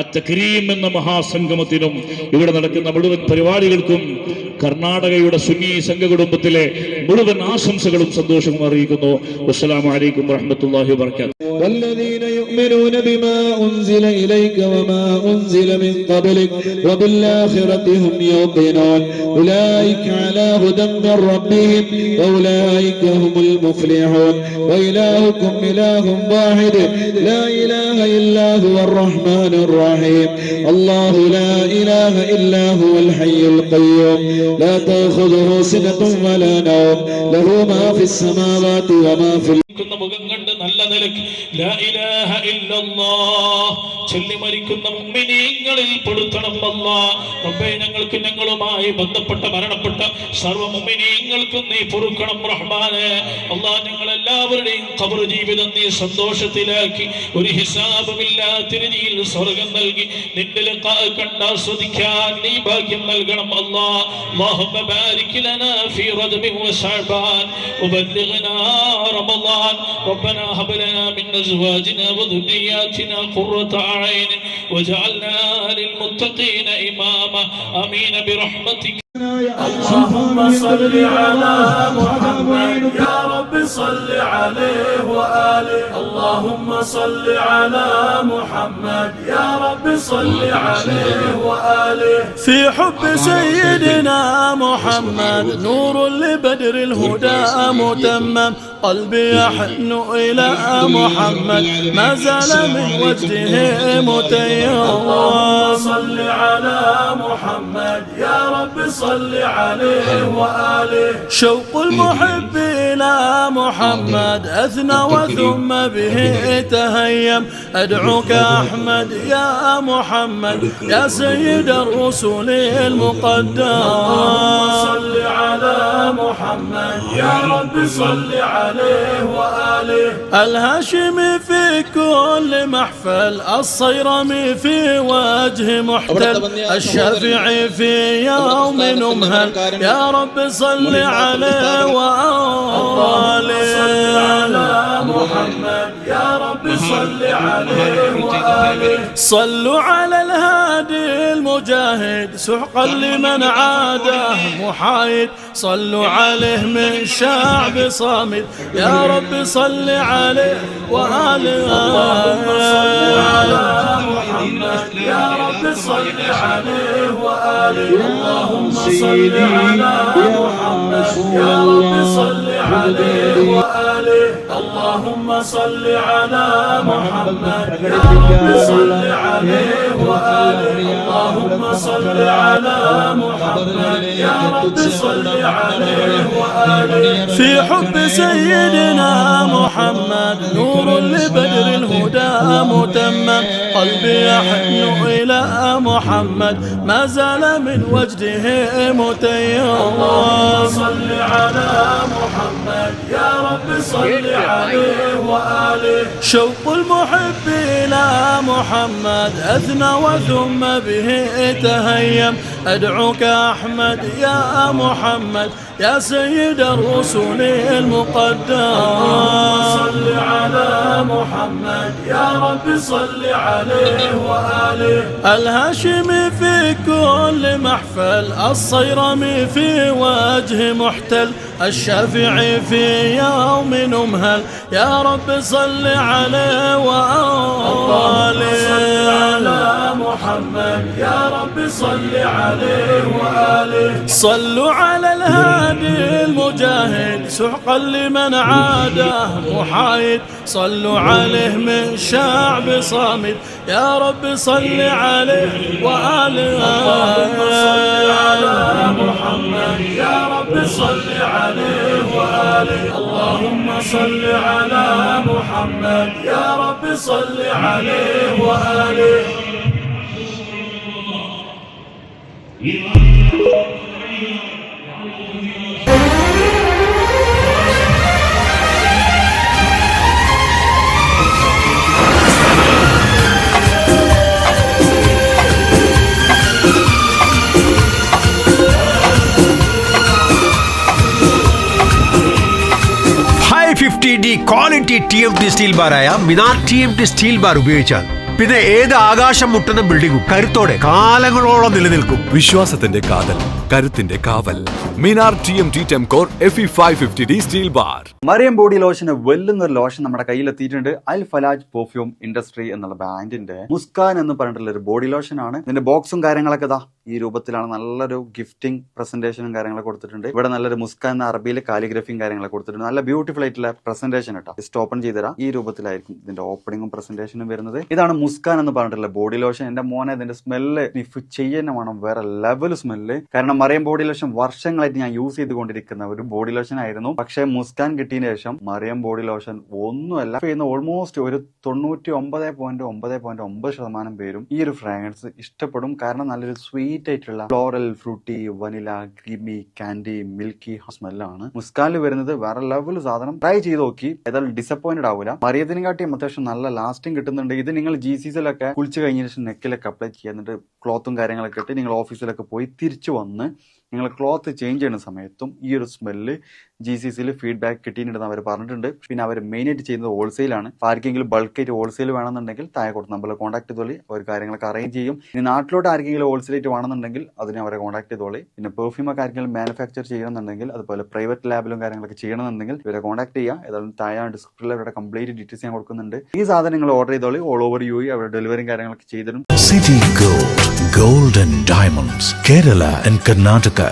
അത്തക്രീം എന്ന മഹാസംഗമത്തിനും ഇവിടെ നടക്കുന്ന മുഴുവൻ പരിപാടികൾക്കും കർണാടകയുടെ സുന്നി സംഘ കുടുംബത്തിലെ മുഴുവൻ ആശംസകളും സന്തോഷവും അറിയിക്കുന്നു. അസ്സലാമു അലൈക്കും വറഹ്മത്തുള്ളാഹി വബറകാതുഹു. والذين يؤمنون بما أنزل إليك وما أنزل من قبلك وبالآخرة هم يوقنون أولئك على هدى من ربهم وأولئك هم المفلحون وإلهكم إله واحد لا إله إلا هو الرحمن الرحيم الله لا إله إلا هو الحي القيوم لا تأخذه سنة ولا نوم له ما في السماوات وما في മുഖം കണ്ട് നല്ല നിലയ്ക്ക് ലാ ഇലാഹ ഇല്ലല്ലാഹ് ചൊല്ലി മരിക്കുന്ന മുഅ്മിനീങ്ങളിൽ പെടുത്തണം അല്ലാഹ്. റബ്ബേ, ഞങ്ങൾക്ക് ഞങ്ങളുമായി ബന്ധപ്പെട്ട മരണപ്പെട്ട സർവ്വ മുഅ്മിനീങ്ങൾക്കും നീ പൊറുക്കണം റഹ്മാനേ. അല്ലാഹ്, ഞങ്ങൾ എല്ലാവരുടെയും ഖബർ ജീവിതം നീ സന്തോഷത്തിലാക്കി ഒരു ഹിസാബുമില്ലാത്ത രീതിയിൽ സ്വർഗ്ഗം നൽകി നിന്റെ ലിഖാ കണ്ട് ആസ്വദിക്കാൻ നീ ഭാഗ്യം നൽകണം അല്ലാഹ്. അല്ലാഹുമ്മ ബാരിക് ലനാ ഫീ റജബിൻ വശഅബാൻ വബല്ലിഗ്നാ Ramadan. ربنا هب لنا من ازواجنا وذرياتنا قرة اعين واجعلنا للمتقين اماما امين برحمتك. اللهم صل على محمد يا رب صل عليه وآله. اللهم صل على محمد يا رب صل عليه وآله. في حب سيدنا محمد نور لبدر الهدى متمم قلبي يحن إلى محمد ما زال من وجهه متيم. اللهم صل على محمد يا رب صل عليه وآله. شوق المحب إلى محمد أثنى وثم به تهيم. أدعوك أحمد يا محمد يا سيد الرسل المقدم. اللهم صل على محمد يا رب صل عليه وآله. الهاشمي في كل محفل الصيرمي في وجه محتل الشافعي في يوم نمهل يا رب صل عليه وآله على محمد يا رب صل عليه وآله صلوا على الهادي المجاهد سحقا لمن عاده محايد صلوا عليه من شعب صامد يا رب صل عليه وآله اللهم صل على محمد يا رب صل عليه وآله اللهم صل على محمد يا رب صل عليه وآله اللهم صل على محمد يا رب صل عليه وآله اللهم صل على محمد يا رب صل عليه وآله في حب سيدنا محمد نور لبدر الهدى متمم قلبي يحن إلى محمد ما زال من وجده متيم اللهم صل على محمد يا رب صل عليه وآله شوق المحب إلى محمد أثنى وثم به تهيم أدعوك أحمد يا محمد يا سيد الرسل المقدم صل على محمد يا رب صل عليه وآله الهاشمي في كل محفل الصيرمي في وجه محتل الشافعي في يوم نمهل يا رب صل عليه وآله صل على محمد يا رب صل عليه وآله صلوا على الهادي المجاهد سحقا لمن عاده محايد صلوا عليه من شعب صامد يا رب صل عليه وآله اللهم صل على محمد يا رب صل عليه وآله اللهم صل على محمد يا رب صل عليه وآله High 50D quality TMT steel ബാറായ മിനാർ TMT സ്റ്റീൽ ബാർ ഉപയോഗിച്ചാൽ പിന്നെ ഏത് ആകാശം മുട്ടുന്ന ബിൽഡിംഗും കരുത്തോടെ കാലങ്ങളോളം നിലനിൽക്കും. വിശ്വാസത്തിന്റെ കാതൽ, കരുത്തിന്റെ കാവൽ. Minar TMT Tempcore FE 550D steel bar. മറിയം ബോഡി ലോഷന് വെല്ലുന്ന ഒരു ലോഷൻ നമ്മുടെ കയ്യിലെത്തിയിട്ടുണ്ട്. അൽ ഫലാജ് പെർഫ്യൂം ഇൻഡസ്ട്രി എന്നുള്ള ബ്രാൻഡിന്റെ മുസ്കാൻ എന്ന് പറഞ്ഞിട്ടുള്ള ഒരു ബോഡി ലോഷൻ ആണ്. ഇതിന്റെ ബോക്സും കാര്യങ്ങളൊക്കെ ഇതാ ഈ രൂപത്തിലാണ്. നല്ലൊരു ഗിഫ്റ്റിംഗ് പ്രസന്റേഷനും കാര്യങ്ങളൊക്കെ കൊടുത്തിട്ടുണ്ട്. ഇവിടെ നല്ലൊരു മുസ്കാൻ എന്ന അറബിയിൽ കാലിഗ്രഫിയും കാര്യങ്ങളൊക്കെ കൊടുത്തിട്ടുണ്ട്. നല്ല ബ്യൂട്ടിഫുൾ ആയിട്ടുള്ള പ്രസന്റേഷൻ കേട്ടോ. ജസ്റ്റ് ഓപ്പൺ ചെയ്തുതരാം. ഈ രൂപത്തിലായിരിക്കും ഇതിന്റെ ഓപ്പണിങ്ങും പ്രസന്റേഷനും വരുന്നത്. ഇതാണ് മുസ്കാൻ എന്ന് പറഞ്ഞിട്ടുള്ള ബോഡി ലോഷൻ. എന്റെ മോനെ ഇതിന്റെ സ്മെല്ല് സ്നിഫ് ചെയ്യുന്ന വേണം, വേറെ ലെവൽ സ്മെല്ല്. കാരണം മറിയം ബോഡി ലോഷൻ വർഷങ്ങളായിട്ട് ഞാൻ യൂസ് ചെയ്തുകൊണ്ടിരിക്കുന്ന ഒരു ബോഡി ലോഷൻ ആയിരുന്നു. പക്ഷെ മുസ്കാൻ കിട്ടിയതിന് ശേഷം മറിയം ബോഡി ലോഷൻ ഒന്നുമല്ല ചെയ്യുന്ന ഓൾമോസ്റ്റ് ഒരു 99.9% പേരും ഈ ഒരു ഫ്രാഗ്രൻസ് ഇഷ്ടപ്പെടും. കാരണം നല്ലൊരു സ്വീറ്റ് ആയിട്ടുള്ള floral, fruity, vanilla, creamy, candy, milky സ്മെല്ലാണ് മുസ്കാനിൽ വരുന്നത്. വേറെ ലെവൽ സാധനം. ട്രൈ ചെയ്ത് നോക്കി, ഏതായാലും ഡിസപ്പോയിന്റഡ് ആവില്ല. മറിയത്തിനെ കാട്ടിയും അത്യാവശ്യം നല്ല ലാസ്റ്റിംഗ് കിട്ടുന്നുണ്ട്. ഇത് നിങ്ങൾ GCCയിലൊക്കെ കുളിച്ച് കഴിഞ്ഞ ശേഷം നെക്കിലൊക്കെ അപ്ലൈ ചെയ്യുക. എന്നിട്ട് ക്ലോത്തും കാര്യങ്ങളൊക്കെ ഇട്ട് നിങ്ങൾ ഓഫീസിലൊക്കെ പോയി തിരിച്ചു വന്ന് നിങ്ങൾ ക്ലോത്ത് ചേഞ്ച് ചെയ്യുന്ന സമയത്തും ഈ ഒരു സ്മെല്ല് GCCയിൽ ഫീഡ്ബാക്ക് കിട്ടിയിട്ടുണ്ടെന്ന് അവർ പറഞ്ഞിട്ടുണ്ട്. പിന്നെ അവർ മെയിനായിട്ട് ചെയ്യുന്നത് ഹോൾസെയിലാണ്. ആർക്കെങ്കിലും ബൾക്കായിട്ട് ഹോൾസെയിൽ വേണമെന്നുണ്ടെങ്കിൽ താഴെ കൊടുത്ത് നമ്മളെ കോൺടാക്ട് ചെയ്തോളി. അവർ കാര്യങ്ങളൊക്കെ അറേഞ്ച് ചെയ്യും. ഇനി നാട്ടിലോട്ട് ആർക്കെങ്കിലും ഹോൾസെയിലായിട്ട് വേണമെന്നുണ്ടെങ്കിൽ അതിനെ അവരെ കോൺടാക്ട് ചെയ്തോളി. പിന്നെ പെർഫ്യൂമൊക്കെ ആർക്കെങ്കിലും മാനുഫാക്ചർ ചെയ്യണമെന്നുണ്ടെങ്കിൽ അതുപോലെ പ്രൈവറ്റ് ലാബിലും കാര്യങ്ങളൊക്കെ ചെയ്യണമെന്നുണ്ടെങ്കിൽ ഇവരെ കോൺടാക്ട് ചെയ്യുക. ഏതായാലും താഴെ ഡിസ്ക്രിപ്ഷനിൽ അവരുടെ കംപ്ലീറ്റ് ഡീറ്റെയിൽസ് ഞാൻ കൊടുക്കുന്നുണ്ട്. ഈ സാധനങ്ങൾ ഓർഡർ ചെയ്തോളി. ഓൾ ഓവർ UAE അവരുടെ ഡെലിവറിയും കാര്യങ്ങളൊക്കെ ചെയ്തിടും. City Gold, Gold and Diamonds, Kerala and Karnataka.